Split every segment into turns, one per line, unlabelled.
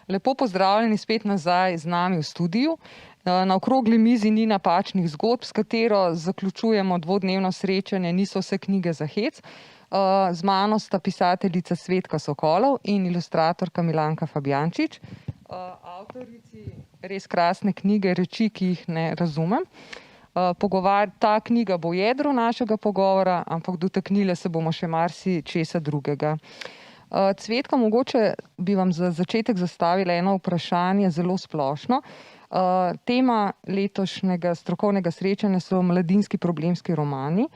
Lepo pozdravljeni spet nazaj z nami v studiu. Na okrogli mizi ni napačnih zgodb, s katero zaključujemo dvodnevno srečanje Niso vse knjige za hec. Z mano sta pisateljica Cvetka Sokolov in ilustratorka Milanka Fabjančič. Avtorici res krasne knjige Reči, ki jih ne razumem. Ta knjiga bo jedro našega pogovora, ampak dotaknile se bomo še marsičesa drugega. Cvetka, mogoče bi vam za začetek zastavila eno vprašanje, zelo splošno. Tema letošnjega strokovnega srečanja so mladinski problemski romani.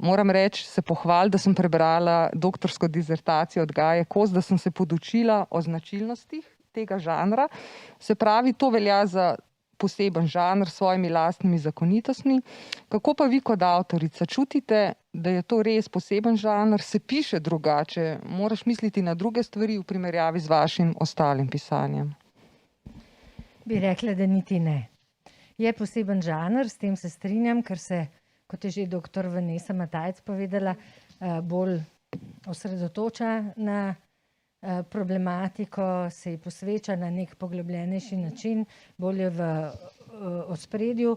Moram reči, se pohvaliti, da sem prebrala doktorsko disertacijo od Gaje Kos, da sem se podučila o značilnostih tega žanra. Se pravi, to velja za poseben žanr s svojimi lastnimi zakonitostmi. Kako pa vi kot avtorica čutite, da je to res poseben žanr, se piše drugače, moraš misliti na druge stvari v primerjavi z vašim ostalim pisanjem?
Bi rekla, da niti ne. Je poseben žanr, s tem se strinjam, ker se, kot je že doktor Vanessa Matajc povedala, bolj osredotoča na problematiko, se ji posveča na nek poglobljenejši način, bolje v ospredju.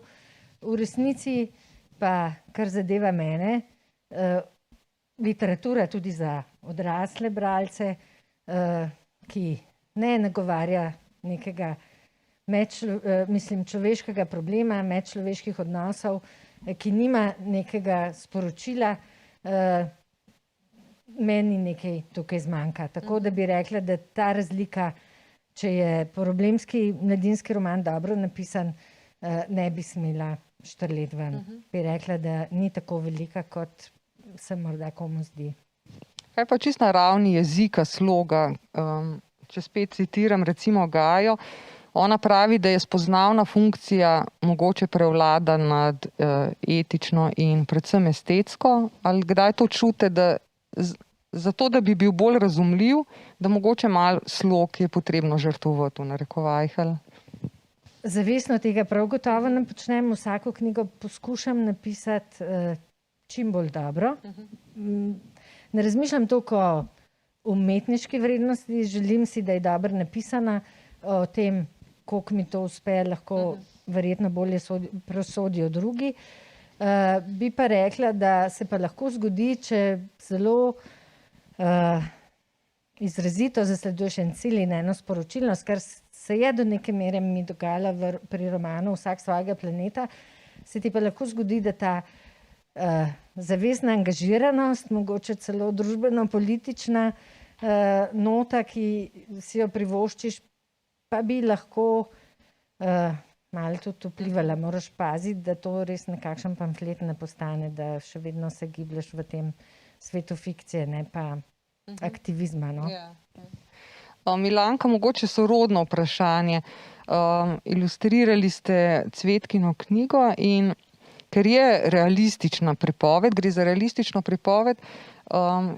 V resnici pa, kar zadeva mene, literatura tudi za odrasle bralce, ki ne nagovarja nekega človeškega problema, medčloveških odnosov, ki nima nekega sporočila, meni nekaj tukaj zmanjka. Tako da bi rekla, da ta razlika, če je problemski mladinski roman dobro napisan, ne bi smela štrlet ven. Bi rekla, da ni tako velika, kot se morda komu zdi.
Kaj pa čisto na ravni jezika, sloga? Če spet citiram recimo Gajo, ona pravi, da je spoznavna funkcija mogoče prevlada nad etično in predvsem estetsko. Ali kdaj to čute, da zato, da bi bil bolj razumljiv, da mogoče malo slog je potrebno žrtvovati v narekovajih?
Zavestno tega prav gotovo ne počnem. Vsako knjigo poskušam napisati čim bolj dobro. Ne razmišljam toliko o umetniški vrednosti, želim si, da je dobro napisana. O tem, koliko mi to uspe, lahko verjetno bolje prosodijo drugi. Bi pa rekla, da se pa lahko zgodi, če zelo izrazito zasleduješ en cilj in eno sporočilnost, kar se je do neke mere mi dogajalo pri romanu Vsak svojega planeta, se ti pa lahko zgodi, da ta zavestna angažiranost, mogoče celo družbeno-politična nota, ki si jo privoščiš, pa bi lahko malo tudi vplivala. Moraš paziti, da to res nekakšen pamflet ne postane, da še vedno se giblješ v tem svetu fikcije, ne pa aktivizma. No?
Milanka, mogoče sorodno vprašanje. Ilustrirali ste Cvetkino knjigo in ker je realistična pripoved, gre za realistično pripoved,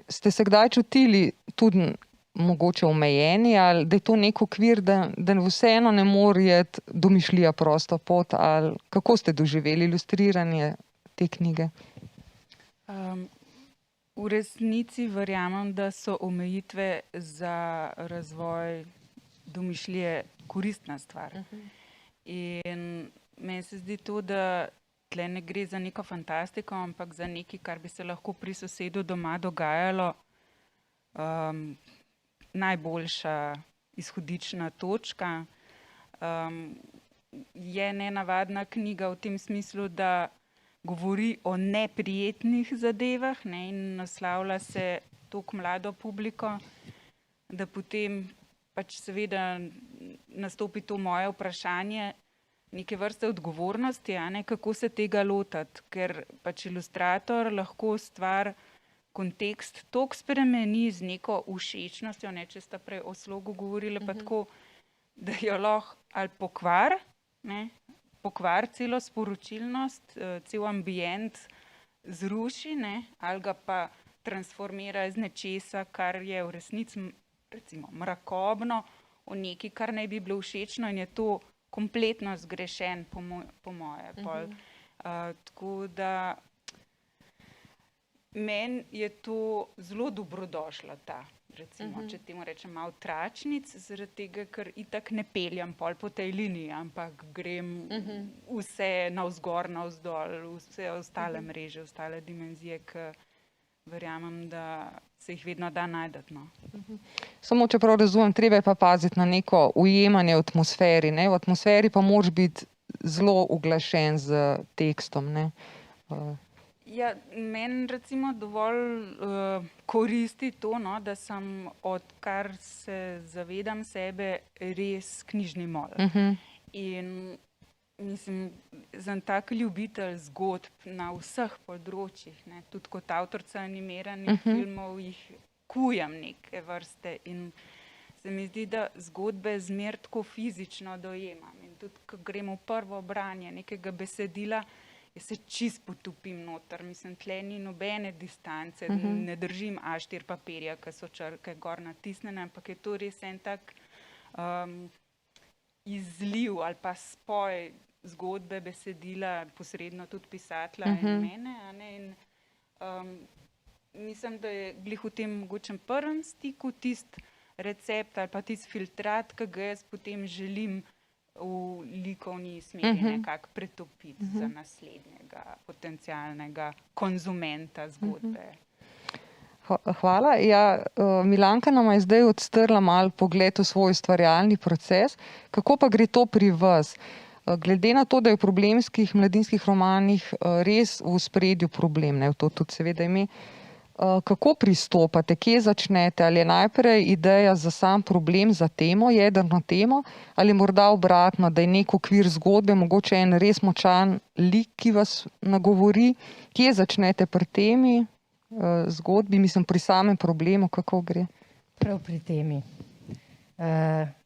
ste se kdaj čutili tudi mogoče omejeni, ali da je to nek okvir, da vseeno ne more domišljija prosto pot, ali kako ste doživeli ilustriranje te knjige?
V resnici verjamem, da so omejitve za razvoj domišljije koristna stvar. In meni se zdi to, da tle ne gre za neko fantastiko, ampak za nekaj, kar bi se lahko pri sosedu doma dogajalo. Najboljša izhodična točka. Je nenavadna knjiga v tem smislu, da govori o neprijetnih zadevah, ne, in naslavlja se toliko mlado publiko, da potem pač seveda nastopi to moje vprašanje neke vrste odgovornosti, a ne, kako se tega lotati, ker pač ilustrator lahko stvar, kontekst toliko spremeni z neko všečnostjo, ne, če sta prej o slogu govorili, pa tako, da jo lahko ali pokvar celo sporočilnost, cel ambient zruši, ne, ali ga pa transformira iz nečesa, kar je v resnici recimo mrakobno, v nekaj, kar naj bi bilo všečno, in je to kompletno zgrešen po moje. Tako da Meni je to zelo dobrodošlo, recimo, če temu rečem malo tračnic, zaradi tega, ker itak ne peljem pol po tej liniji, ampak grem vse navzgor, navzdol, vse ostale mreže, ostale dimenzije, ki verjamem, da se jih vedno da najti, no.
Samo, če prav razumem, treba je pa paziti na neko ujemanje v atmosferi, ne? V atmosferi pa moraš biti zelo uglašen z tekstom, ne?
Ja, meni recimo dovolj koristi to, no, da sem, odkar se zavedam sebe, res knjižni mol. In mislim, sem tak ljubitelj zgodb na vseh področjih, ne. Tudi kot avtorica animiranih filmov jih kujem neke vrste in se mi zdi, da zgodbe zmeraj tako fizično dojemam. In tudi, ko grem v prvo branje nekega besedila, jaz se čist potopim noter. Mislim, tle ni nobene distance, ne držim A4 papirja, ki so črke gor natisnjene, ampak je to res en tak izliv ali pa spoj zgodbe, besedila, posredno tudi pisatelja in mene, a ne, in mislim, da je glih v tem mogočem prvem stiku tisti recept ali pa tisti filtrat, ki ga jaz potem želim v likovni smeri nekako pretopiti za naslednjega potencialnega konzumenta zgodbe.
Hvala. Ja, Milanka nama je zdaj odstrla malo pogled v svoj ustvarjalni proces. Kako pa gre to pri vas? Glede na to, da je v problemskih mladinskih romanih res v ospredju problem, ne, to tudi seveda ime, kako pristopate, kje začnete? Ali je najprej ideja za sam problem, za temo, jedrno temo, ali morda obratno, da je nek okvir zgodbe, mogoče en res močan lik, ki vas nagovori? Kje začnete pri temi zgodbi, mislim pri samem problemu, kako gre?
Prav pri temi.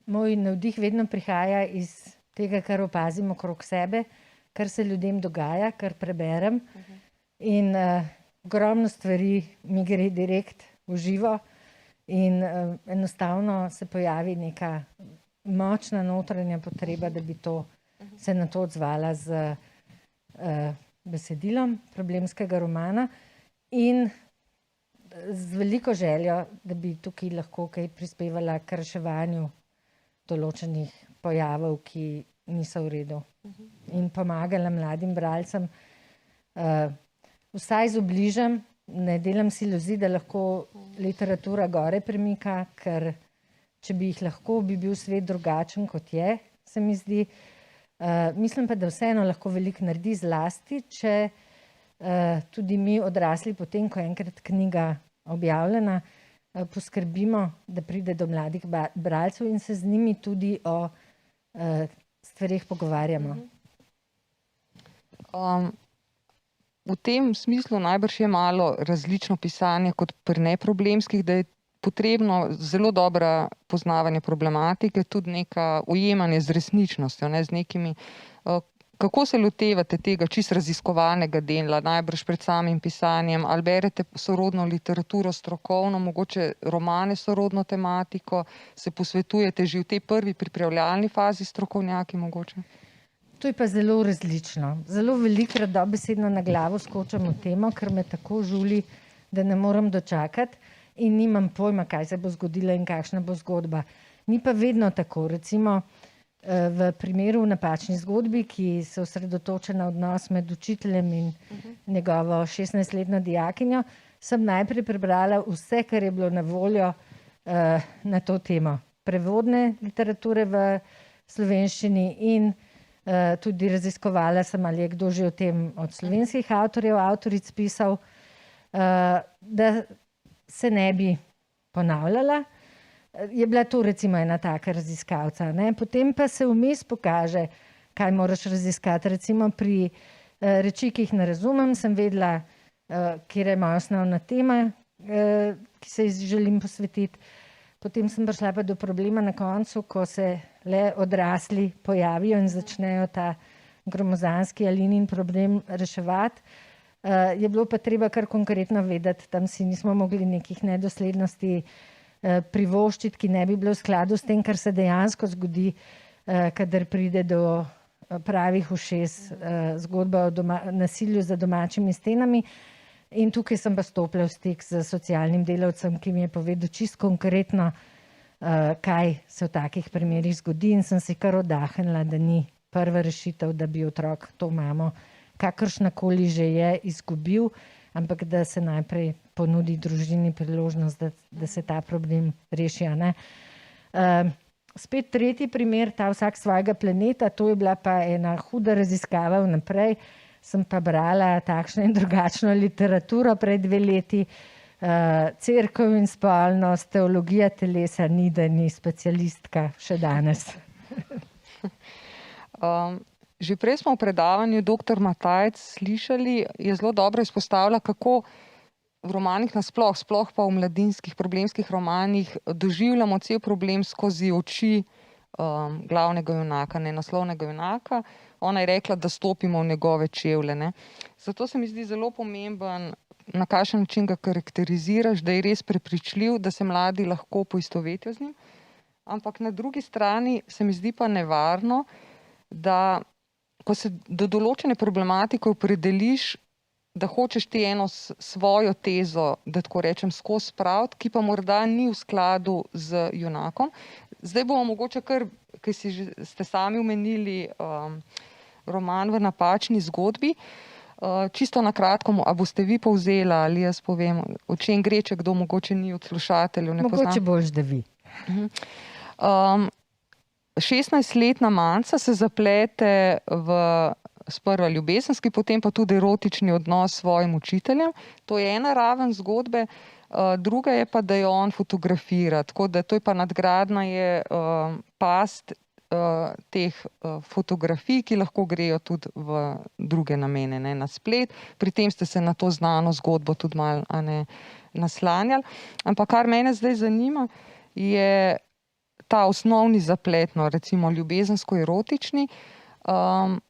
Moj navdih vedno prihaja iz tega, kar opazim okrog sebe, kar se ljudem dogaja, kar preberem. In ogromno stvari mi gre direkt v živo in enostavno se pojavi neka močna notranja potreba, da bi se na to odzvala z besedilom problemskega romana in z veliko željo, da bi tukaj lahko kaj prispevala k reševanju določenih pojavov, ki niso v redu. In pomagala mladim bralcem, vsaj z obližem, ne delam si iluzij, da lahko literatura gore premika, ker če bi jih lahko, bi bil svet drugačen, kot je, se mi zdi. Mislim pa, da vseeno lahko veliko naredi, zlasti, če tudi mi odrasli, potem, ko je enkrat knjiga objavljena, poskrbimo, da pride do mladih bralcev in se z njimi tudi o stvareh pogovarjamo.
V tem smislu najbrž je malo različno pisanje kot pri neproblemskih, da je potrebno zelo dobro poznavanje problematike, tudi neka ujemanje z resničnostjo, ne, z nekimi. Kako se lotevate tega čisto raziskovalnega dela, najbrž pred samim pisanjem, ali berete sorodno literaturo, strokovno, mogoče romane sorodno tematiko, se posvetujete že v tej prvi pripravljalni fazi strokovnjaki mogoče?
To je pa zelo različno. Zelo velikokrat dobesedno na glavo skočam v temo, ker me tako žuli, da ne morem dočakati in nimam pojma, kaj se bo zgodilo in kakšna bo zgodba. Ni pa vedno tako. Recimo v primeru v Napačni zgodbi, ki se osredotoča na odnos med učiteljem in njegovo 16-letno dijakinjo, sem najprej prebrala vse, kar je bilo na voljo na to temo. Prevodne literature v slovenščini in tudi raziskovala sem, ali je kdo že o tem od slovenskih avtorjev, avtoric pisal, da se ne bi ponavljala. Je bila to recimo ena taka raziskavca, ne? Potem pa se vmes pokaže, kaj moraš raziskati. Recimo pri reči, ki jih ne razumem, sem vedela, kjer je moja osnovna tema, ki se ji želim posvetiti. Potem sem prišla pa do problema na koncu, ko se le odrasli pojavijo in začnejo ta gromozanski Alinin problem reševati. Je bilo pa treba kar konkretno vedeti, tam si nismo mogli nekih nedoslednosti privoščiti, ki ne bi bilo v skladu s tem, kar se dejansko zgodi, kadar pride do pravih ušes zgodba o nasilju za domačimi stenami. In tukaj sem pa stopila v stik z socialnim delavcem, ki mi je povedal čisto konkretno, kaj se v takih primerih zgodi, in sem si kar oddahnila, da ni prva rešitev, da bi otrok to mamo, kakršnakoli že je, izgubil, ampak da se najprej ponudi družini priložnost, da se ta problem reši, a ne. Spet tretji primer, ta Vsak svojega planeta, to je bila pa ena huda raziskava vnaprej. Sem pa brala takšno in drugačno literaturo pred 2 leti, Cerkev in spolnost, teologija telesa, ni, da ni specialistka še danes.
Že prej smo v predavanju dr. Matajc slišali, je zelo dobro izpostavila, kako v romanih nasploh, sploh pa v mladinskih problemskih romanih doživljamo cel problem skozi oči glavnega junaka, ne naslovnega junaka. Ona je rekla, da stopimo v njegove čevlje, ne. Zato se mi zdi zelo pomemben, na kakšen način ga karakteriziraš, da je res prepričljiv, da se mladi lahko poistovetijo z njim. Ampak na drugi strani se mi zdi pa nevarno, da ko se do določene problematike opredeliš, da hočeš ti eno svojo tezo, da tako rečem, skozi spraviti, ki pa morda ni v skladu z junakom. Zdaj bomo mogoče kar, ki ste sami omenili roman V napačni zgodbi. Čisto na kratko, a boste vi povzela ali jaz povem, o čem gre, če kdo mogoče ni od slušateljev ne pozna.
Mogoče boljš, da vi.
16-letna Manca se zaplete v sprva ljubezenski, potem pa tudi erotični odnos s svojim učiteljem. To je ena raven zgodbe, druga je pa, da jo on fotografira, tako da to je pa nadgradnja, je past teh fotografij, ki lahko grejo tudi v druge namene, ne, na splet. Pri tem ste se na to znano zgodbo tudi malo naslanjali. Ampak kar mene zdaj zanima, je ta osnovni zaplet, no, recimo ljubezensko-erotični.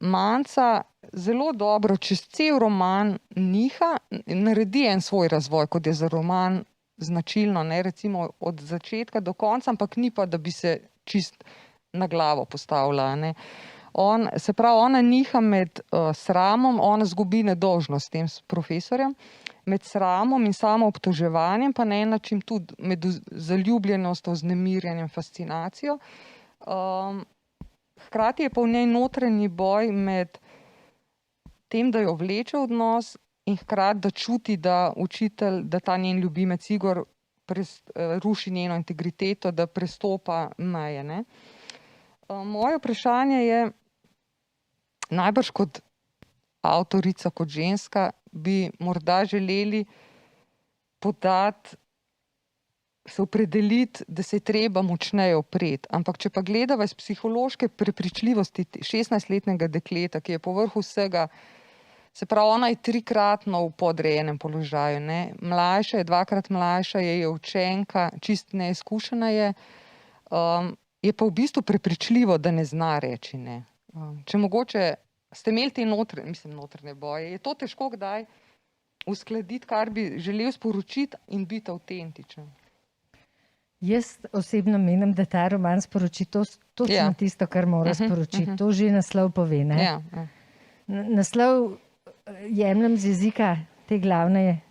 Manca zelo dobro čez cel roman niha, naredi en svoj razvoj, kot je za roman značilno, ne, recimo od začetka do konca, ampak ni pa, da bi se čist na glavo postavila, ne. Se pravi, ona niha med sramom, ona zgubi nedolžnost s tem profesorjem, med sramom in samoobtoževanjem, pa na en način tudi med zaljubljenostjo, vznemirjenjem, fascinacijo. Hkrati je pa v njej notranji boj med tem, da jo vleče v odnos, in hkrati, da čuti, da učitelj, da ta njen ljubimec Igor ruši njeno integriteto, da prestopa meje, ne. Moje vprašanje je, najbrž kot avtorica, kot ženska, bi morda želeli podati, se opredeliti, da se je treba močneje upreti. Ampak če pa gledava iz psihološke prepričljivosti 16-letnega dekleta, ki je povrh vsega, se pravi, ona je 3-kratno v podrejenem položaju, ne. Mlajša je, 2-krat mlajša je učenka, čist neizkušena je pa v bistvu prepričljivo, da ne zna reči ne. Če mogoče ste imeli te notranje boje, je to težko kdaj uskladiti, kar bi želel sporočiti, in biti avtentičen?
Jaz osebno menim, da ta roman sporoči točno tisto, kar mora sporočiti. To že naslov pove, ne. Naslov jemljem z jezika te glavne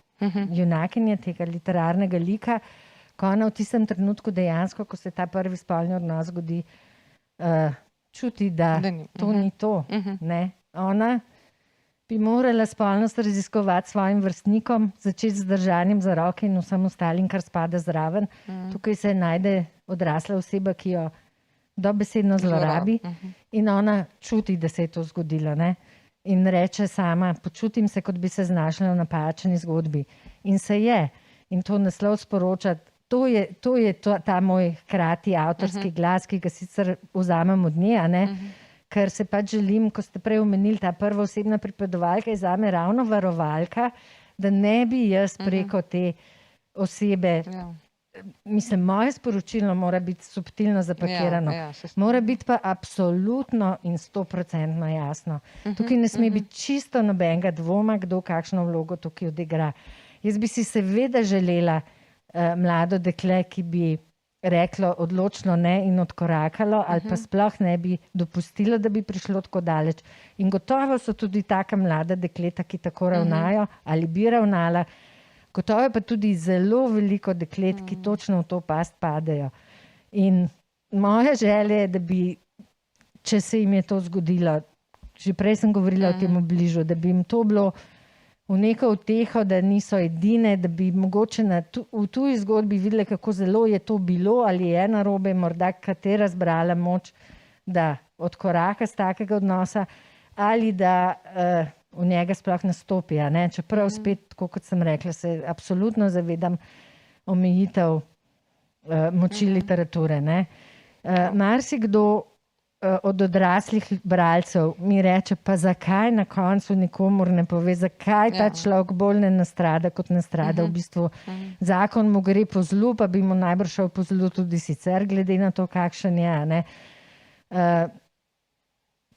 junakinje, tega literarnega lika, ko ona v tistem trenutku dejansko, ko se ta prvi spolni odnos zgodi, čuti, da to ni to, ne. Ona bi morala spolnost raziskovati svojim vrstnikom, začeti z držanjem za roke in vsem ostalim, kar spada zraven. Tukaj se najde odrasla oseba, ki jo dobesedno zlorabi, in ona čuti, da se je to zgodilo, ne. In reče sama, počutim se, kot bi se znašla v napačni zgodbi. In se je. In to naslov sporoča, to je ta moj hkrati avtorski glas, ki ga sicer vzamem od nje, a ne, ker se pač želim, ko ste prej omenili, ta prva osebna pripovedovalka je zame ravno varovalka, da ne bi jaz preko te osebe, mislim, moje sporočilo mora biti subtilno zapakirano, mora biti pa absolutno in 100% jasno. Tukaj ne sme biti čisto nobenega dvoma, kdo kakšno vlogo tukaj odigra. Jaz bi si seveda želela mlado dekle, ki bi reklo odločno ne in odkorakalo, ali pa sploh ne bi dopustilo, da bi prišlo tako daleč. In gotovo so tudi taka mlada dekleta, ki tako ravnajo ali bi ravnala. Gotovo je pa tudi zelo veliko deklet, ki točno v to past padejo. In moja želja je, da bi, če se jim je to zgodilo, že prej sem govorila o tem bližu, da bi jim to bilo v neko uteho, da niso edine, da bi mogoče v tuji zgodbi videli, kako zelo je to bilo, ali je narobe, morda katera zbrala moč, da odkoraka z takega odnosa, ali da v njega sploh nastopi. Ne? Čeprav spet, tako kot sem rekla, se absolutno zavedam omejitev moči literature. Ne? Marsikdo od odraslih bralcev mi reče, pa zakaj na koncu nikomur ne pove, zakaj ta človek bolj ne nastrada, kot nastrada. V bistvu zakon mu gre po zlu, pa bi mu najbrž šel po zlu tudi sicer, glede na to, kakšen je. Ne?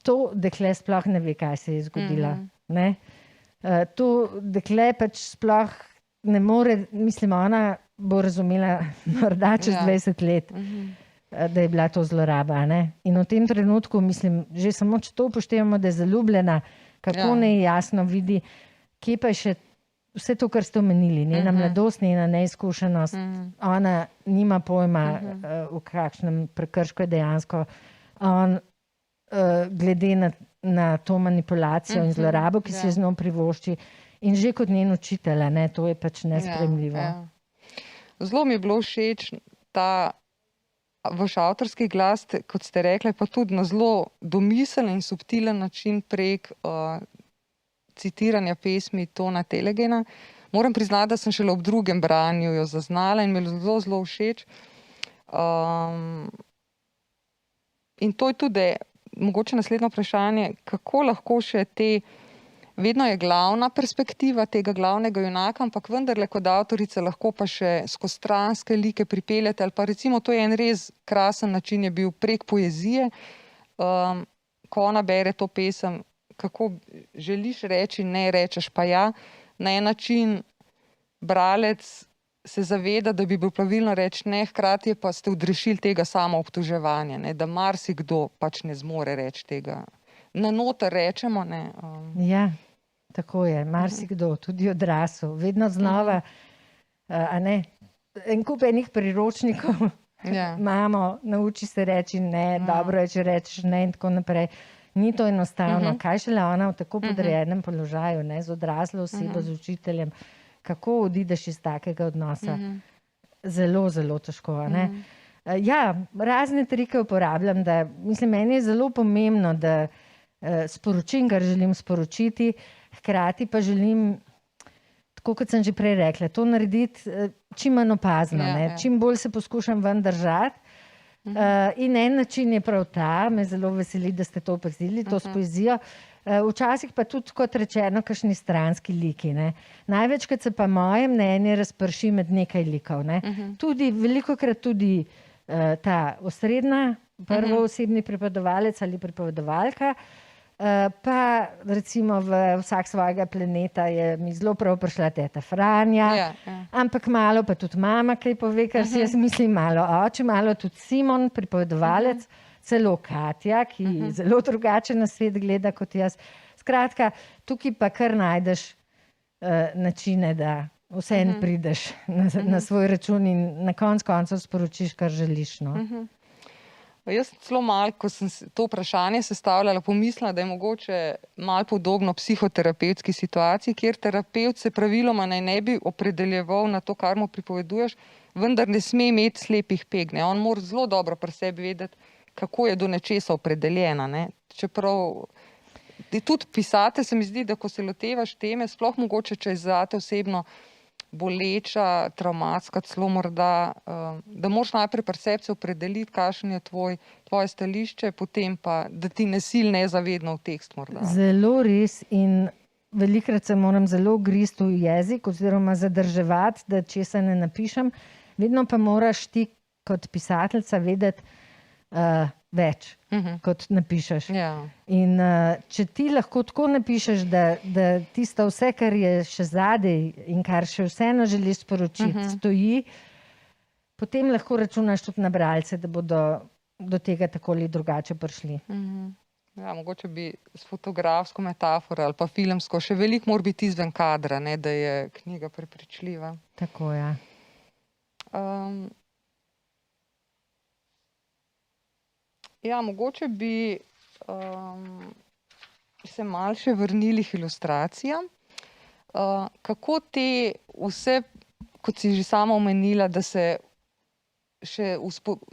To dekle sploh ne ve, kaj se je zgodilo. Ne? To dekle pač sploh ne more, mislim, ona bo razumela morda čez 20 let, da je bila to zloraba. Ne? In v tem trenutku, mislim, že samo če to upoštevamo, da je zaljubljena, kako nejasno vidi, kje pa je še vse to, kar ste omenili, njena mladost, njena neizkušenost, ona nima pojma, v kakšnem prekršku je dejansko on, glede na to manipulacijo in zlorabo, ki se z njo privošči, in že kot njen učitelj, ne, to je pač nesprejemljivo.
Zelo mi je bilo všeč ta vaš avtorski glas, kot ste rekli, pa tudi na zelo domiseln in subtilen način prek citiranja pesmi Tona Telegena. Moram priznati, da sem šele ob drugem branju jo zaznala in mi je zelo, zelo všeč. In to je tudi mogoče naslednje vprašanje, kako lahko še vedno je glavna perspektiva tega glavnega junaka, ampak vendarle kot avtorica lahko pa še skozi stranske like pripeljete, ali pa recimo to je en res krasen način je bil prek poezije, ko ona bere to pesem, kako želiš reči, ne rečeš pa ja, na en način bralec se zaveda, da bi bilo pravilno reči ne, hkrati pa ste odrešili tega samoobtoževanja, ne, da marsikdo pač ne zmore reči tega. Na noter rečemo, ne.
Ja, tako je, marsikdo, tudi odrasel, vedno znova, a ne, en kup enih priročnikov imamo, nauči se reči ne, dobro je, če rečeš ne in tako naprej. Ni to enostavno, kaj šele ona v tako podrejenem položaju, ne, z odraslo osebo, z učiteljem, kako odideš iz takega odnosa. Zelo, zelo težko, a ne. Ja, razne trike uporabljam, da, mislim, meni je zelo pomembno, da sporočim, kar želim sporočiti, hkrati pa želim, tako kot sem že prej rekla, to narediti čim manj opazno, ne, čim bolj se poskušam ven držati. In en način je prav ta, me zelo veseli, da ste to opazili, to s poezijo. Včasih pa tudi, kot rečeno, kakšni stranski liki. Ne. Največkrat se pa moje mnenje razprši med nekaj likov. Ne. Tudi, velikokrat tudi ta osrednja, prvoosebni pripovedovalec ali pripovedovalka, pa recimo v Vsak svojega planeta je mi zelo prav prišla teta Franja, ampak malo pa tudi mama kaj pove, kar si jaz mislim, malo oče, malo tudi Simon, pripovedovalec, celo Katja, ki zelo drugače na svet gleda kot jaz. Skratka, tukaj pa kar najdeš načine, da vseeno prideš na svoj račun in na koncu koncev sporočiš, kar želiš. No.
Jaz celo malo, ko sem to vprašanje sestavljala, pomislila, da je mogoče malo podobno psihoterapevtski situaciji, kjer terapevt se praviloma ne bi opredeljeval na to, kar mu pripoveduješ, vendar ne sme imeti slepih peg. On mora zelo dobro pri sebi vedeti, kako je do nečesa opredeljena. Ne? Čeprav tudi pisatelj se mi zdi, da ko se lotevaš teme, sploh mogoče, če je zate osebno boleča, travmatska, celo morda, da moraš najprej percepcijo opredeliti, kakšen je tvoje stališče, potem pa, da ti ne sil nezavedno v tekst morda.
Zelo res in velikrat se moram zelo gristi v jezik oziroma zadrževati, da česa ne napišem. Vedno pa moraš ti kot pisateljica vedeti več, kot napišeš. In če ti lahko tako napišeš, da tisto vse, kar je še zadej in kar še vseeno želiš sporočiti, stoji, potem lahko računaš tudi na bralce, da bodo do tega tako ali drugače prišli.
Ja, mogoče bi s fotografsko metaforo ali pa filmsko še veliko mora biti izven kadra, ne, da je knjiga prepričljiva.
Tako, ja.
Ja, mogoče bi se malo še vrnili k ilustracijam. Kako te vse, kot si že sama omenila, da se še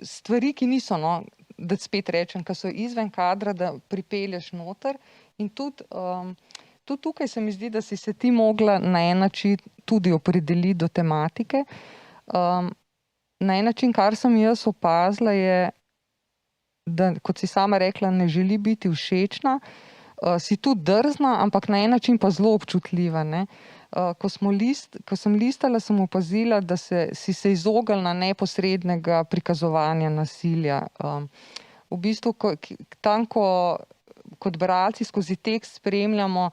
stvari, ki niso, no, da spet rečem, ki so izven kadra, da pripelješ noter. In tudi tukaj se mi zdi, da si se ti mogla na en način tudi opredeliti do tematike. Na en način, kar sem jaz opazila, je, da, kot si sama rekla, ne želi biti všečna, si tudi drzna, ampak na en način pa zelo občutljiva, ne. Ko sem listala, sem opazila, da si se izognila neposrednega prikazovanja nasilja. V bistvu, tam, kot bralci skozi tekst spremljamo,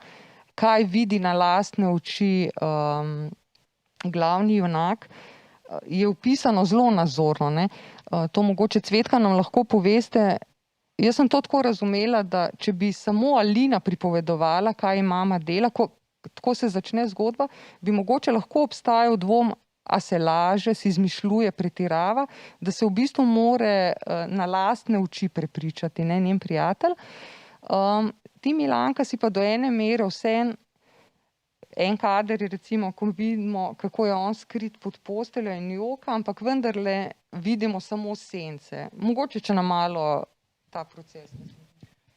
kaj vidi na lastne oči glavni junak, je opisano zelo nazorno, ne. To mogoče Cvetka nam lahko poveste. Jaz sem to tako razumela, da če bi samo Alina pripovedovala, kaj mama dela, tako se začne zgodba, bi mogoče lahko obstajal dvom, a se laže, si izmišljuje, pretirava, da se v bistvu more na lastne oči prepričati, ne, njen prijatelj. Ti Milanka si pa do ene mere vseeno, en kader je recimo, ko vidimo, kako je on skrit pod posteljo in joka, ampak vendarle vidimo samo sence. Mogoče, če nam malo ta proces.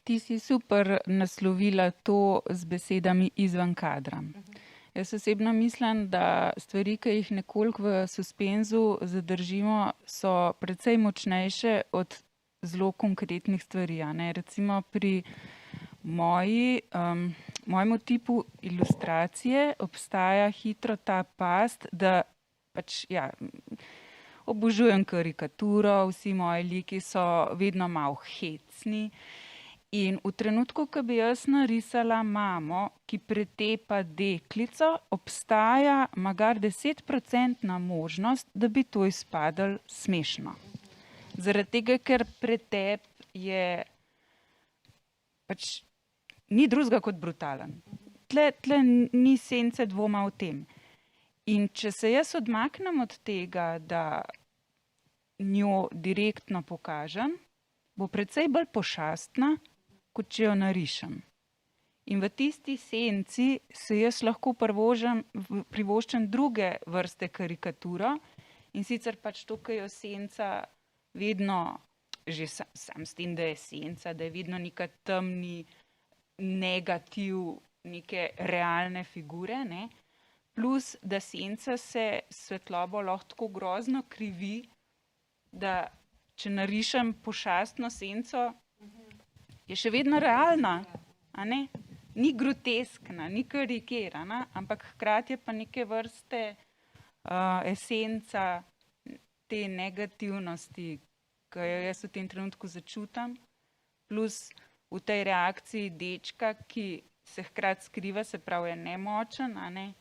Ti si super naslovila to z besedami izven kadra. Jaz osebno mislim, da stvari, ki jih nekoliko v suspenzu zadržimo, so precej močnejše od zelo konkretnih stvari, a ne. Recimo pri mojemu tipu ilustracije obstaja hitro ta past, da pač, ja, obožujem karikaturo, vsi moji liki so vedno malo hecni. In v trenutku, ko bi jaz narisala mamo, ki pretepa deklico, obstaja magar 10% možnost, da bi to izpadlo smešno. Zaradi tega, ker pretep je pač ni drugega kot brutalen. Tle ni sence dvoma o tem. In če se jaz odmaknem od tega, da njo direktno pokažem, bo precej bolj pošastna, kot če jo narišem. In v tisti senci se jaz lahko privoščim druge vrste karikaturo, in sicer pač to, ki jo senca vedno, že sam s tem, da je senca, da je vedno neka temni negativ, neke realne figure, ne. Plus, da senca se svetlobo lahko tako grozno krivi, da če narišem pošastno senco, je še vedno realna, a ne? Ni groteskna, ni karikirana, ampak hkrati je pa neke vrste esenca te negativnosti, ki jo jaz v tem trenutku začutam, plus v tej reakciji dečka, ki se hkrati skriva, se pravi je nemočen, a ne?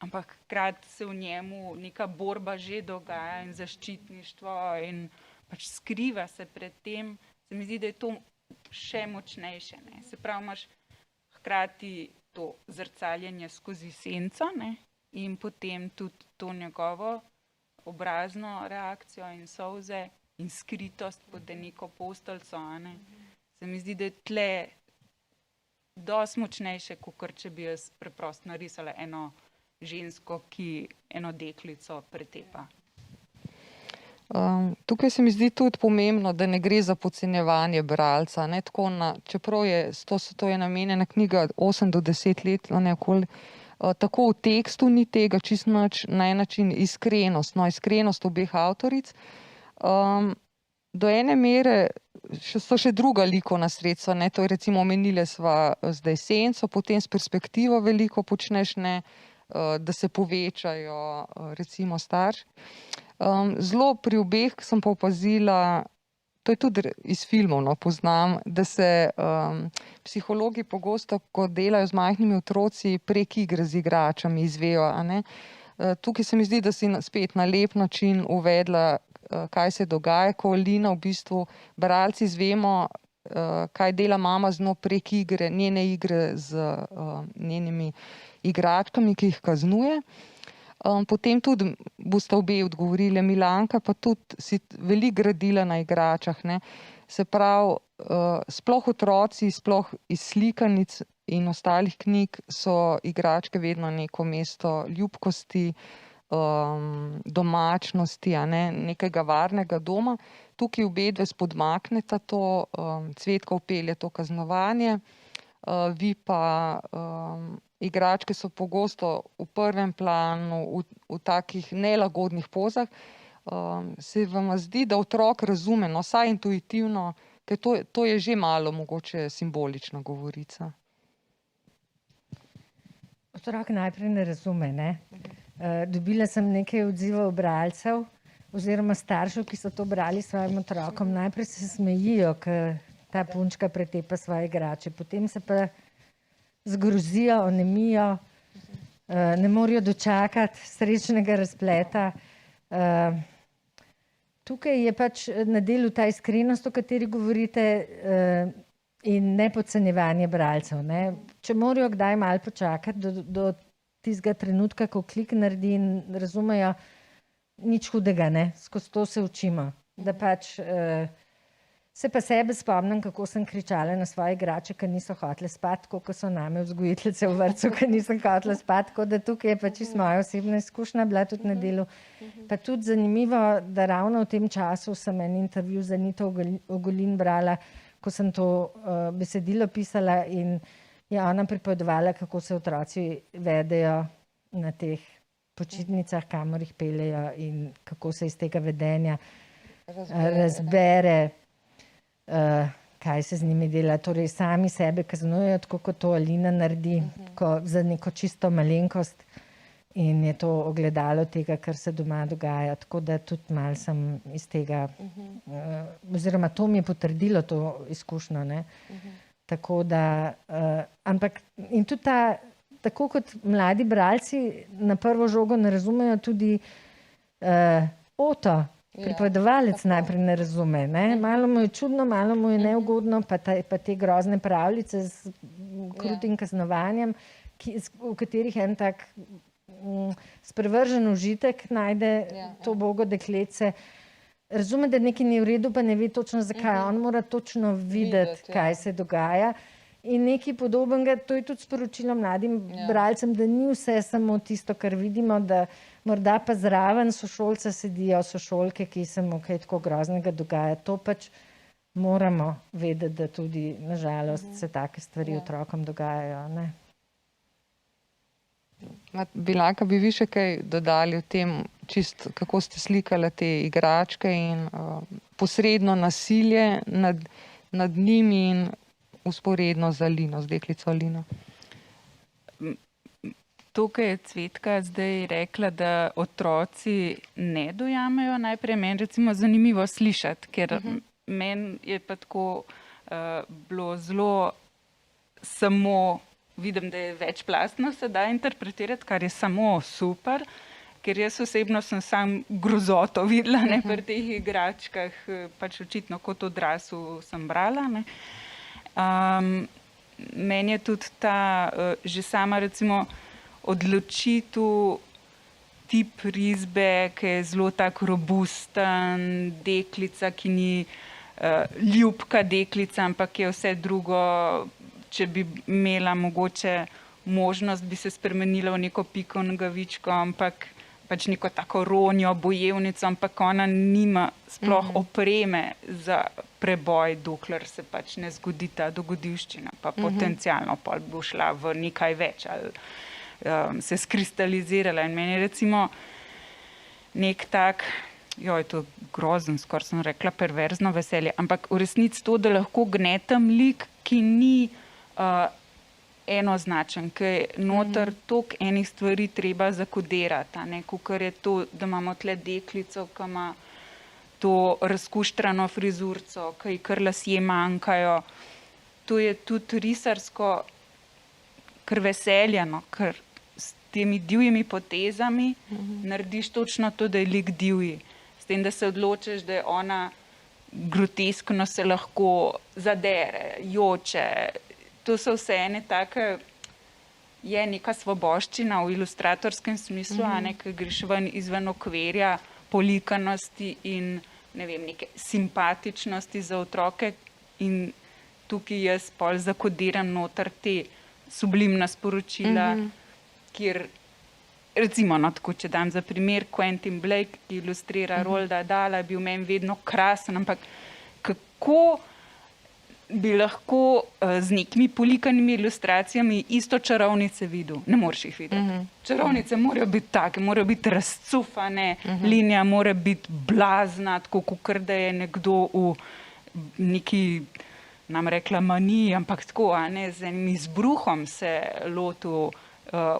Ampak hkrati se v njemu neka borba že dogaja in zaščitništvo in pač skriva se pred tem. Se mi zdi, da je to še močnejše, ne. Se pravi, imaš hkrati to zrcaljenje skozi senco, ne, in potem tudi to njegovo obrazno reakcijo in solze in skritost pod neko posteljico, a ne. Se mi zdi, da je tle dosti močnejše, kakor če bi jaz preprosto narisala eno žensko, ki eno deklico pretepa.
Tukaj se mi zdi tudi pomembno, da ne gre za podcenjevanje bralca, ne, tako čeprav to je namenjena knjiga 8 do 10 let, ne, okoli, tako v tekstu ni tega čisto nič, na en način iskrenost obeh avtoric. Do ene mere so še druga likovna sredstva, ne, to je recimo omenile sva zdaj senco, potem s perspektivo veliko počneš, ne, da se povečajo recimo starši. Zelo pri obeh sem pa opazila, to je tudi iz filmov, no, poznam, da se psihologi pogosto, ko delajo z majhnimi otroci, prek igre z igračami izvejo, a ne. Tukaj se mi zdi, da si spet na lep način uvedla, kaj se dogaja, ko Alina v bistvu, bralci izvemo, kaj dela mama z njo prek igre, njene igre z njenimi igračkami, ki jih kaznuje. Potem tudi boste obe odgovorili, Milanka, pa tudi si veliko gradila na igračah, ne. Se pravi, sploh otroci, sploh iz slikanic in ostalih knjig so igračke vedno neko mesto ljubkosti, domačnosti, a ne, nekega varnega doma. Tukaj obedve spodmakneta to, Cvetka vpelje to kaznovanje, vi pa, igračke so pogosto v prvem planu, v takih nelagodnih pozah. Se vam zdi, da otrok razume, no, vsaj intuitivno, ker to je že malo mogoče simbolična govorica?
Otrok najprej ne razume, ne. Dobila sem nekaj odzivov bralcev oziroma staršev, ki so to brali svojim otrokom. Najprej se smejijo, ko ta punčka pretepa svoje igrače, potem se pa zgrozijo, onemijo, ne morejo dočakati srečnega razpleta. Tukaj je pač na delu ta iskrenost, o kateri govorite, in nepodcenjevanje bralcev, ne. Če morajo kdaj malo počakati do tistega trenutka, ko klik naredi in razumejo, nič hudega, ne, skozi to se učimo. Da pač, se pa sebe spomnim, kako sem kričala na svoje igrače, ki niso hotele spati, tako kot so name vzgojiteljice v vrtcu, ki nisem hotela spati, tako da tukaj je pač čisto moja osebna izkušnja bila tudi na delu. Pa tudi zanimivo, da ravno v tem času sem en intervju z Anito Ogulin brala, ko sem to besedilo pisala in je ona pripovedovala, kako se otroci vedejo na teh počitnicah, kamor jih peljejo in kako se iz tega vedenja razbere, kaj se z njimi dela. Torej sami sebe kaznujejo, tako kot to Alina naredi, ko za neko čisto malenkost in je to ogledalo tega, kar se doma dogaja. Tako da tudi malo sem iz tega, oziroma to mi je potrdilo to izkušnjo, ne. Tako da, ampak in tudi ta, tako kot mladi bralci na prvo žogo ne razumejo, tudi Oto, pripovedovalec najprej ne razume, ne. Malo mu je čudno, malo mu je neugodno, pa te grozne pravljice z krutim kaznovanjem, v katerih en tak sprevržen užitek najde to ubogo dekletce. Razume, da nekaj ni v redu, pa ne ve točno zakaj. On mora točno videti, kaj se dogaja. In nekaj podobnega, to je tudi sporočilo mladim bralcem, da ni vse samo tisto, kar vidimo, da morda pa zraven sošolca sedijo sošolke, ki se mu kaj tako groznega dogaja. To pač moramo vedeti, da tudi na žalost se take stvari otrokom dogajajo, ne.
Milanka, bi vi še kaj dodali o tem, čist kako ste slikali te igračke in posredno nasilje nad njimi in vzporedno z Alino, z deklico Alino?
Tukaj je Cvetka zdaj rekla, da otroci ne dojamejo najprej. Meni recimo zanimivo slišati, ker meni je pa tako bilo zelo samo, vidim, da je večplastno se da interpretirati, kar je samo super, ker jaz osebno sem sam grozoto videla, ne, pri teh igračkah, pač očitno kot odrasel sem brala, ne. Meni je tudi ta, že sama recimo odločitev, tip risbe, ki je zelo tak robusten, deklica, ki ni ljubka deklica, ampak je vse drugo, če bi imela mogoče možnost, bi se spremenila v neko Piko Nogavičko, ampak pač neko tako ronjo, bojevnico, ampak ona nima sploh opreme za preboj, dokler se pač ne zgodi ta dogodivščina, pa potencialno pol bo šla v nekaj več ali se skristalizirala. In meni je recimo nek tak, joj, to je grozen, skoraj sem rekla perverzno veselje, ampak v resnici to, da lahko gnetem lik, ki ni enoznačen, ki je noter toliko enih stvari treba zakodirati, a ne, kakor je to, da imamo tle deklico, ki ima to razkuštrano frizurico, ki ji kar lasje manjkajo. To je tudi risarsko kar veseljeno, ker s temi divjimi potezami narediš točno to, da je lik divji. S tem, da se odločiš, da je ona groteskno se lahko zadere, joče. To so vse ene take, je neka svoboščina v ilustratorskem smislu, a ne, ki greš ven izven okvirja polikanosti in ne vem, neke simpatičnosti za otroke in tukaj jaz pol zakodiram noter te sublimna sporočila, kjer recimo, no, tako, če dam za primer, Quentin Blake, ki ilustrira Rolda Dahla, je bil meni vedno krasen, ampak kako bi lahko z nekimi polikanimi ilustracijami isto čarovnice videl? Ne moreš jih videti. Čarovnice morajo biti take, morajo biti razcufane, linija mora biti blazna, tako kot da je nekdo v neki, nam rekla maniji, ampak tako, a ne, z enim izbruhom se lotil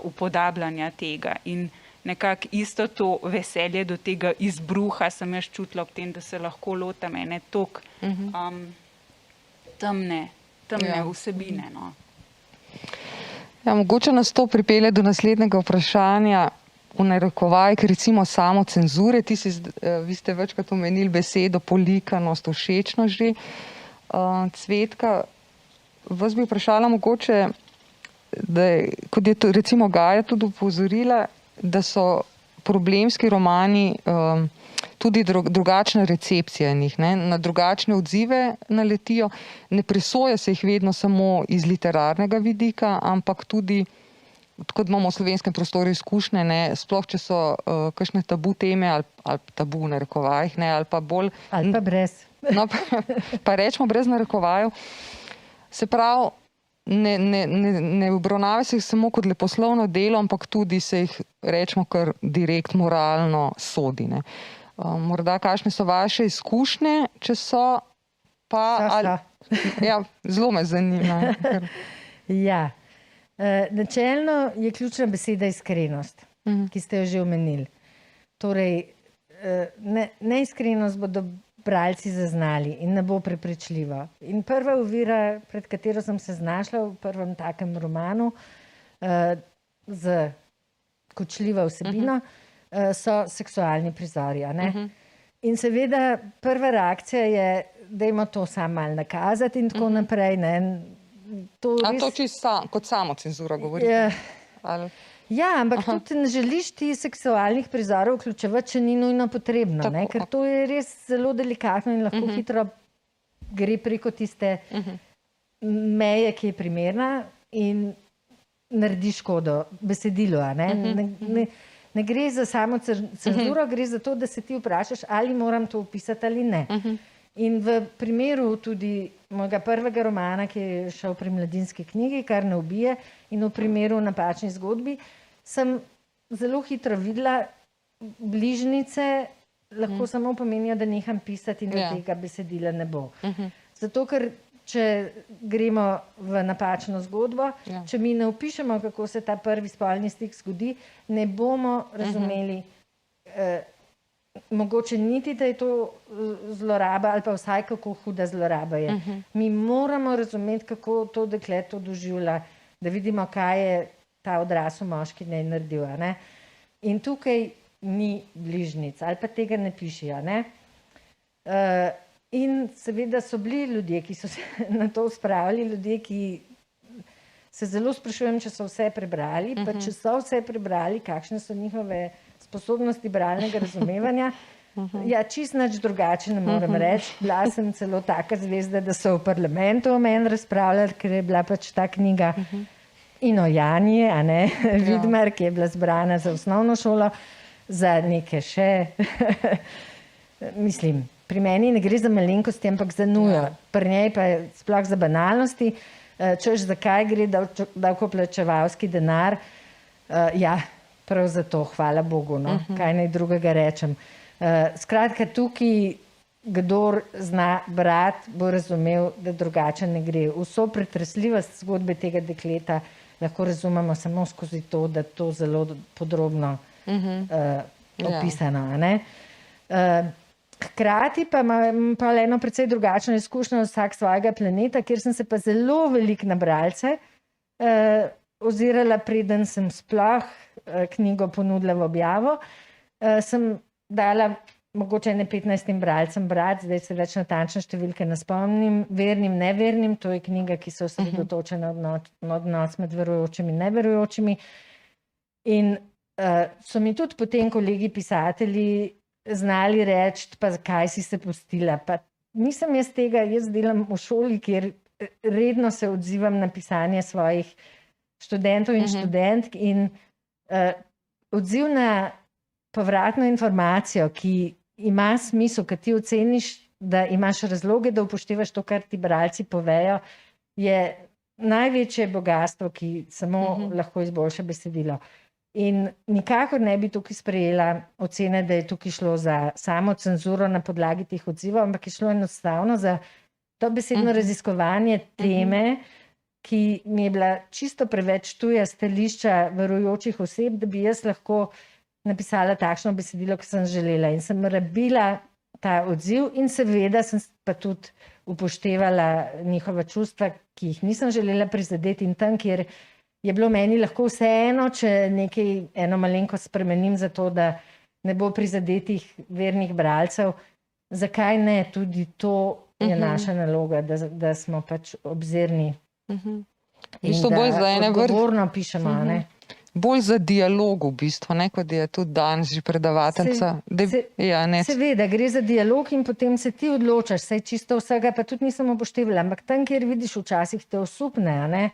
upodabljanja tega in nekako isto to veselje do tega izbruha sem jaz čutila ob tem, da se lahko lotam ene tok temne vsebine. No.
Ja, mogoče nas to pripelje do naslednjega vprašanja, v narekovajih, recimo samocenzure. Vi ste večkrat omenili besedo polikanost, všečnost že. Cvetka, vas bi vprašala mogoče, da kot je to, recimo Gaja tudi upozorila, da so problemski romani tudi drugačna recepcija njih, ne? Na drugačne odzive naletijo. Ne presoja se jih vedno samo iz literarnega vidika, ampak tudi, kot imamo v slovenskem prostoru izkušnje, ne? Sploh, če so kakšne tabu teme ali tabu v narekovajih, ne? Ali pa bolj...
Ali pa brez.
No, pa rečemo brez narekovajev. Se pravi, ne obravnava se jih samo kot leposlovno delo, ampak tudi se jih, rečemo, kar direkt moralno sodi. Ne? Morda kakšne so vaše izkušnje, če so, pa... Ja, zelo me zanima.
Ja. Načelno je ključna beseda iskrenost, ki ste jo že omenili. Torej, neiskrenost bodo bralci zaznali in ne bo prepričljivo. In prva ovira, pred katero sem se znašla v prvem takem romanu z kočljivo vsebino, so seksualni prizori. In seveda prva reakcija je, dajmo to samo malo nakazati in tako naprej. Ne? To
čisto kot samocenzura govorite?
Ja, ampak tudi ne želiš ti seksualnih prizorov vključevati, če ni nujno potrebno, ne? Ker to je res zelo delikatno in lahko hitro gre preko tiste meje, ki je primerna in naredi škodo besedilu. Ne gre za samo cenzuro, gre za to, da se ti vprašaš, ali moram to opisati ali ne. In v primeru tudi mojega prvega romana, ki je šel pri Mladinski knjigi, Kar ne ubije, in v primeru Napačni zgodbi, sem zelo hitro videla, bližnjice lahko samo pomenijo, da neham pisati in da tega besedila ne bo. Zato, ker če gremo v napačno zgodbo, če mi ne opišemo, kako se ta prvi spolni stik zgodi, ne bomo razumeli mogoče niti, da je to zloraba ali pa vsaj kako huda zloraba je. Mi moramo razumeti, kako to dekle to doživlja, da vidimo, kaj je ta odrasel moški ne naredil. Ne? In tukaj ni bližnjic ali pa tega ne pišejo. Ne? In seveda so bili ljudje, ki so se na to spravili, ljudje, ki se zelo sprašujem, če so vse prebrali, pa če so vse prebrali, kakšne so njihove sposobnosti bralnega razumevanja. Ja, čist nič drugače ne morem reči. Bila sem celo taka zvezda, da so v parlamentu o meni razpravljali, ker je bila pač ta knjiga in o Janji, a ne, Vidmar, ki je bila zbrana za osnovno šolo, za neke še, mislim, pri meni ne gre za malenkosti, ampak za nujo. Pri njej pa je sploh za banalnosti, češ zakaj gre davkoplačevalski denar, ja, prav zato, hvala Bogu, no, kaj naj drugega rečem. Skratka, tukaj, kdor zna brati, bo razumel, da drugače ne gre. Vso pretresljivost zgodbe tega dekleta lahko razumemo samo skozi to, da to zelo podrobno opisano. Ne? Hkrati pa imam pa eno precej drugačno izkušnjo vsak svojega planeta, kjer sem se pa zelo veliko na bralce ozirala, preden sem sploh knjigo ponudila v objavo. Sem dala mogoče 15 bralcem brati, zdaj se več natančne številke ne spomnim, vernim, nevernim, to je knjiga, ki se osredotoča na odnos med verujočimi in neverujočimi. In so mi tudi potem kolegi pisatelji znali reči, pa zakaj si se pustila. Pa nisem jaz tega, jaz delam v šoli, kjer redno se odzivam na pisanje svojih študentov in študentk in odziv na povratno informacijo, ki ima smisel, ki ti oceniš, da imaš razloge, da upoštevaš to, kar ti bralci povejo, je največje bogastvo, ki samo lahko izboljša besedilo. In nikakor ne bi tukaj sprejela ocene, da je tukaj šlo za samo cenzuro na podlagi teh odzivov, ampak je šlo enostavno za to besedno raziskovanje teme, ki mi je bila čisto preveč tuja stališča verujočih oseb, da bi jaz lahko napisala takšno besedilo, ki sem želela. In sem rabila ta odziv in seveda sem pa tudi upoštevala njihova čustva, ki jih nisem želela prizadeti in tam, kjer je bilo meni lahko vseeno, če nekaj eno malenkost spremenim za to, da ne bo prizadetih vernih bralcev. Zakaj ne? Tudi to je naša naloga, da smo pač obzirni. In da odgovorno pišemo, ne?
Bolj za dialog v bistvu, ne, kot je tudi danes že predavateljica.
Seveda, gre za dialog in potem se ti odločaš, saj čisto vsega pa tudi nisem upoštevala, ampak tam, kjer vidiš, včasih te osupne, ne,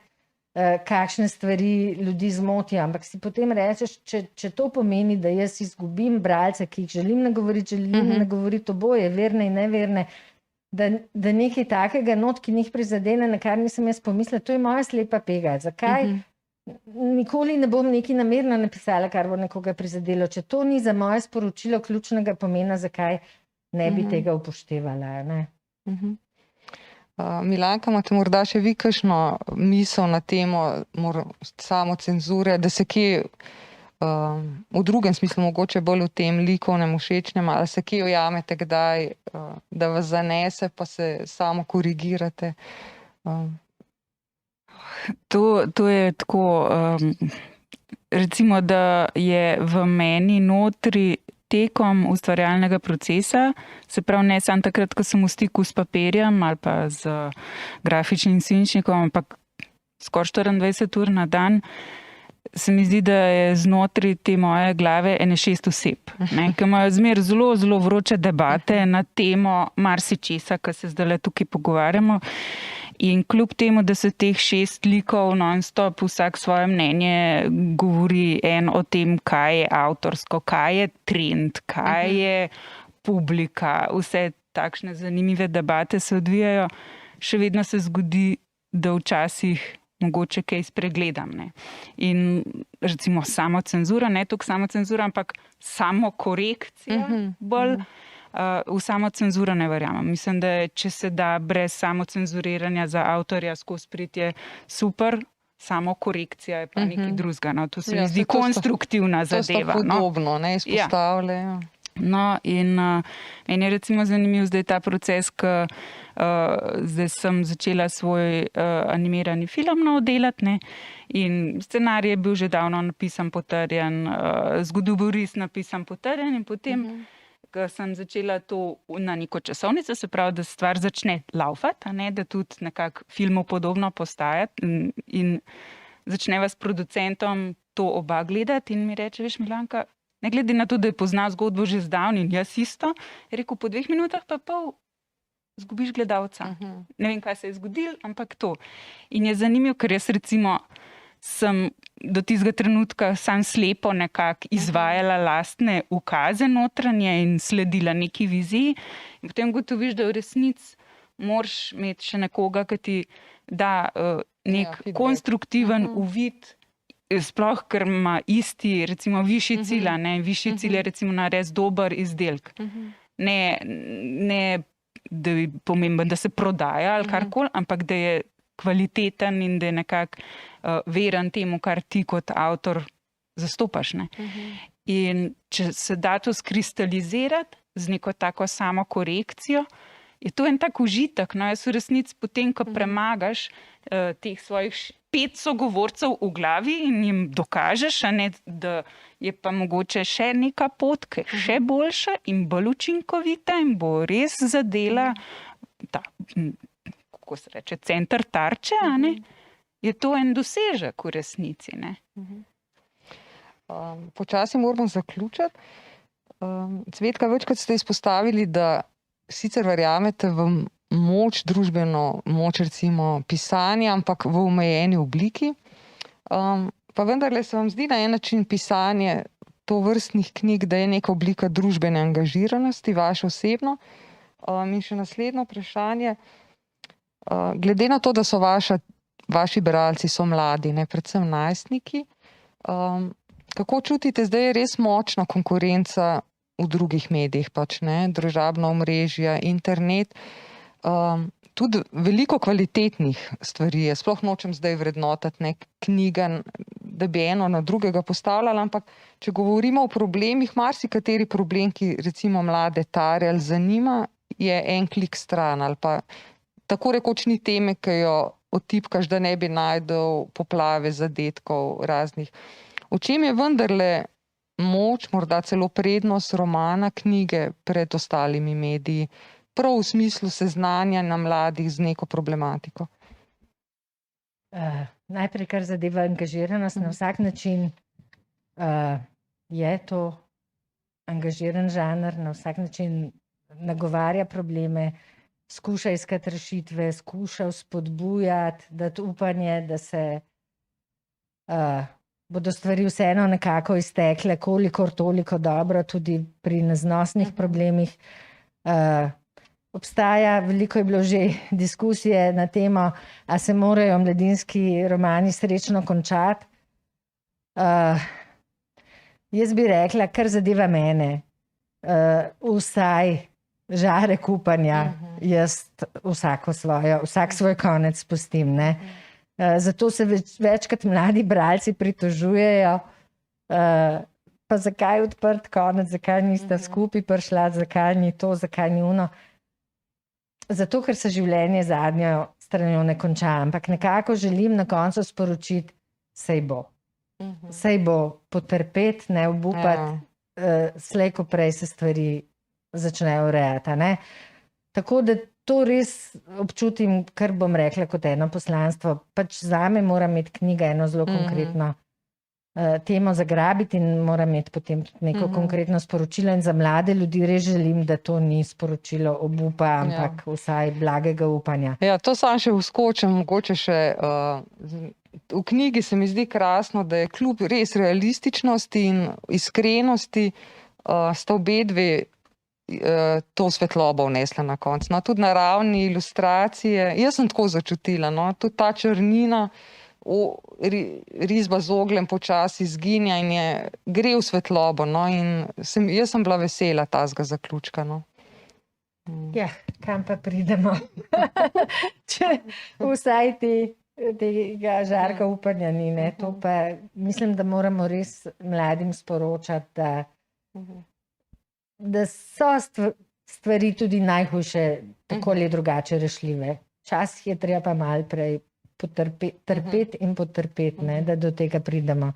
kakšne stvari ljudi zmotijo, ampak si potem rečeš, če to pomeni, da jaz izgubim bralce, ki jih želim nagovoriti oboje, verne in neverne, da nekaj takega not, ki njih prizadene, na kar nisem jaz pomislila, to je moja slepa pega. Zakaj? Nikoli ne bom nekaj namerno napisala, kar bo nekoga prizadelo. Če to ni za moje sporočilo ključnega pomena, zakaj ne bi tega upoštevala, ne?
Milanka, imate morda še vi kakšno misel na temo samocenzure, da se kje v drugem smislu, mogoče bolj v tem likovnem, všečnem, ali se kje ujamete kdaj, da vas zanese, pa se samo korigirate?
To je tako, recimo, da je v meni notri tekom ustvarjalnega procesa, se pravi ne samo takrat, ko sem v stiku s papirjem ali pa z grafičnim svinčnikom, ampak skoraj 24 ur na dan, se mi zdi, da je znotraj te moje glave ene 6 oseb, ki imajo zmer zelo, zelo vroče debate na temo marsičesa, ki se zdaj tukaj pogovarjamo. In kljub temu, da se teh 6 likov non-stop vsak svoje mnenje govori, en o tem, kaj je avtorsko, kaj je trend, kaj je publika, vse takšne zanimive debate se odvijajo, še vedno se zgodi, da včasih mogoče kaj spregledam. Ne? In recimo samocenzura, ne toliko samocenzura, ampak samokorekcija bolj. V samocenzuro ne verjamem. Mislim, da če se da brez samocenzuriranja za avtorja skozi priti, je super, samokorekcija je pa nekaj drugega. No? To se mi zdi konstruktivna zadeva.
To sta podobno, ne, izpostavljajo.
No, in meni je recimo zanimiv zdaj ta proces, ko zdaj sem začela svoj animirani film delati, ne, in scenarij je bil že davno napisan, potrjen, zgodovoris napisan, potrjen in potem ko sem začela to na neko časovnico, se pravi, da stvar začne laufati, da tudi nekako filmu podobno postajati in začneva s producentom to oba gledati in mi reče, veš Milanka, ne glede na to, da je poznal zgodbo že zdavni in jaz isto, je rekel, po 2 minutah pa pol zgubiš gledalca. Ne vem, kaj se je zgodilo, ampak to. In je zanimivo, ker jaz recimo sem do tistega trenutka sam slepo nekako izvajala lastne ukaze notranje in sledila neki viziji. In potem gotoviš, da v resnici moraš imeti še nekoga, ki ti da nek konstruktiven uvid, sploh, ker ima isti, recimo, višji cilj, višji cilj je recimo narediti dober izdelek. Ne, da je pomemben, da se prodaja ali karkoli, ampak da je kvaliteten in da je nekako veren temu, kar ti kot avtor zastopaš. Ne? In če se da to skristalizirati z neko tako samo korekcijo, je to en tak užitek. No? Jaz v resnici potem, ko premagaš teh svojih 5 sogovorcev v glavi in jim dokažeš, a ne, da je pa mogoče še neka pot, ki je še boljša in bolj učinkovita in bo res zadela ta, kako se reče, center tarče, a ne, je to en dosežek v resnici, ne.
Počasi moramo zaključiti. Cvetka, večkrat ste izpostavili, da sicer verjamete v moč, družbeno moč recimo pisanja, ampak v omejeni obliki. Pa vendarle se vam zdi na en način pisanje tovrstnih knjig, da je neka oblika družbene angažiranosti, vaše osebno? In še naslednje vprašanje. Glede na to, da so vaši bralci so mladi, ne, predvsem najstniki, kako čutite, zdaj je res močna konkurenca v drugih medijih, pač ne, družabna omrežja, internet, tudi veliko kvalitetnih stvari je, sploh nočem zdaj vrednotati, ne, knjiga, da bi eno na drugega postavljala, ampak če govorimo o problemih, marsikateri problem, ki recimo mlade tare ali zanima, je en klik stran ali pa tako rekoč ni teme, ki jo otipkaš, da ne bi najdel poplave zadetkov raznih. V čem je vendarle moč, morda celo prednost romana, knjige pred ostalimi mediji, prav v smislu seznanjanja mladih z neko problematiko?
Najprej, kar zadeva angažiranost, na vsak način je to angažiran žanr, na vsak način nagovarja probleme, skuša iskati rešitve, skuša spodbujati, dati upanje, da se bodo stvari vseeno nekako iztekle, kolikor toliko dobro, tudi pri neznosnih problemih. Obstaja, veliko je bilo že diskusije na temo, a se morajo mladinski romani srečno končati. Jaz bi rekla, kar zadeva mene, vsaj žarek upanja, jaz vsak svoj konec pustim, ne. Zato se večkrat mladi bralci pritožujejo, pa zakaj odprt konec, zakaj nista skupaj prišla, zakaj ni to, zakaj ni ono. Zato, ker se življenje zadnjo stranjo ne konča, ampak nekako želim na koncu sporočiti, sej bo. Sej bo potrpeti, ne obupati, slej ko prej se stvari začnejo urejati, ne. Tako da to res občutim, kar bom rekla kot eno poslanstvo. Pač zame mora imeti knjiga eno zelo konkretno temo zagrabiti in mora imeti potem neko konkretno sporočilo in za mlade ljudi res želim, da to ni sporočilo obupa, ampak vsaj blagega upanja.
Ja, to sam še vskočim, mogoče še v knjigi se mi zdi krasno, da je kljub res realističnosti in iskrenosti sta obedve to svetlobo vnesla na koncu. No, tudi na ravni ilustracije, jaz sem tako začutila, no, tudi ta črnina, risba z ogljem počasi izginja in gre v svetlobo, no, in jaz sem bila vesela tazga zaključka, no.
Ja, kam pa pridemo? Če vsaj tega žarka upanja ni, ne, to pa mislim, da moramo res mladim sporočati, da so stvari tudi najhujše tako ali drugače rešljive. Včasih je treba pa malo prej trpeti in potrpeti, ne, da do tega pridemo.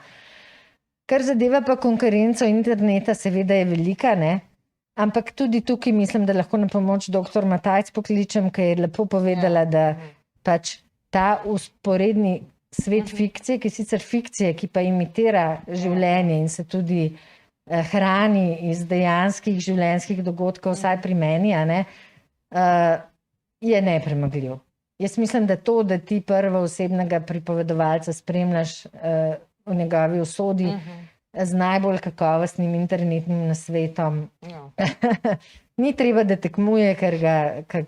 Kar zadeva pa konkurenco interneta, seveda je velika, ne, ampak tudi tukaj mislim, da lahko na pomoč doktor Matajc pokličem, ki je lepo povedala, da pač ta usporedni svet fikcije, ki je sicer fikcije, ki pa imitira življenje in se tudi hrani iz dejanskih življenjskih dogodkov, vsaj pri meni, je nepremagljiv. Jaz mislim, da to, da ti prvoosebnega pripovedovalca spremljaš v njegovi usodi z najbolj kakovostnim internetnim nasvetom, ni treba, da tekmuje, ker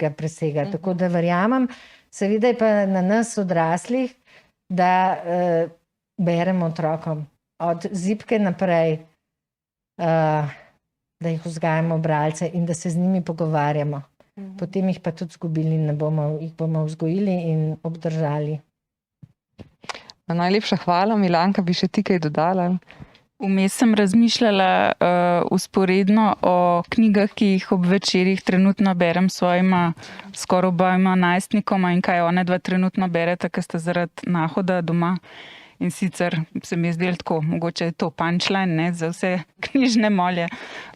ga presega. Tako da verjamem, seveda je pa na nas odraslih, da beremo otrokom od Zibke naprej, da jih vzgajamo bralce in da se z njimi pogovarjamo. Potem jih pa tudi zgubili in jih bomo vzgojili in obdržali.
Najlepša hvala. Milanka, bi še ti kaj dodala?
Vmes sem razmišljala, usporedno o knjigah, ki jih ob večerih trenutno berem s svojima skoraj obojima najstnikoma in kaj one dva trenutno bereta, ker sta zaradi nahoda doma. In sicer se mi je zdelo tako, mogoče je to punchline, ne, za vse knjižne molje.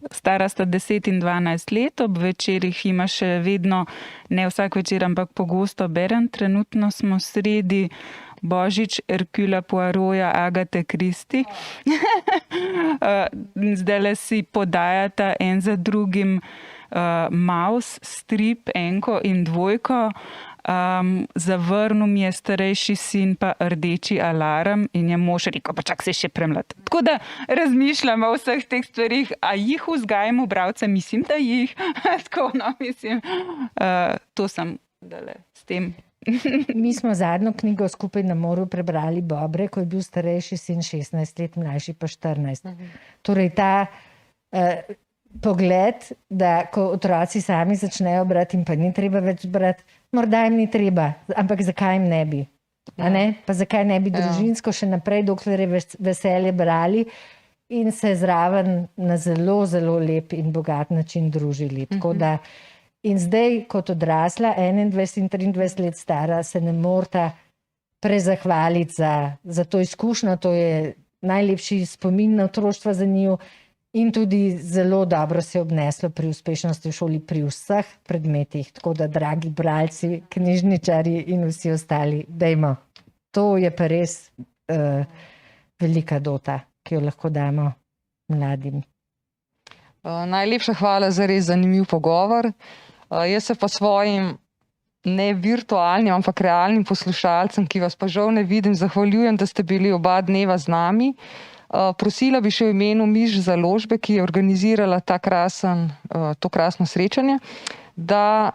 Stara sta 10 in 12 let, ob večerih ima še vedno, ne vsak večer, ampak pogosto berem. Trenutno smo sredi Božič Hercula Poirota Agate Christie. Zdajle si podajata en za drugim Mouse, Strip, Enko in Dvojko. Zavrnil mi je starejši sin pa Rdeči alarm in je mož rekel, pa čak se še premlad. Tako da razmišljam o vseh teh stvarih, a jih vzgajamo bralce, mislim, da jih. Tako, no, mislim, to sem dale s tem.
Mi smo zadnjo knjigo skupaj na morju prebrali Bobre, ko je bil starejši sin 16 let, mlajši pa 14. Torej ta pogled, da ko otroci sami začnejo brati in pa ni treba več brati, morda jim ni treba, ampak zakaj jim ne bi? A ne? Pa zakaj ne bi družinsko še naprej, dokler je veselje brali in se zraven na zelo, zelo lep in bogat način družili. Tako da in zdaj, kot odrasla, 21 in 23 let stara, se ne morata prezahvaliti za to izkušnjo, to je najlepši spomin na otroštvo za njiju in tudi zelo dobro se je obneslo pri uspešnosti v šoli pri vseh predmetih. Tako da, dragi bralci, knjižničarji in vsi ostali, dajmo. To je pa res velika dota, ki jo lahko damo mladim.
Najlepša hvala za res zanimiv pogovor. Jaz se pa svojim ne virtualnim, ampak realnim poslušalcem, ki vas pa žal ne vidim, zahvaljujem, da ste bili oba dneva z nami. Prosila bi še v imenu Miš založbe, ki je organizirala to krasno srečanje, da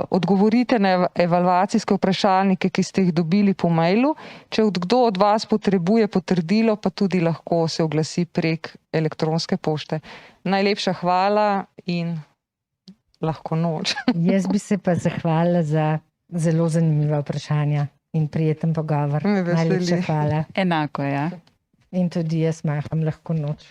odgovorite na evalvacijske vprašalnike, ki ste jih dobili po mailu. Če kdo od vas potrebuje potrdilo, pa tudi lahko se oglasi prek elektronske pošte. Najlepša hvala in lahko noč.
Jaz bi se pa zahvalila za zelo zanimiva vprašanja in prijeten pogovor. Najlepša hvala.
Enako, ja.
In tudi jaz maham lahko noč.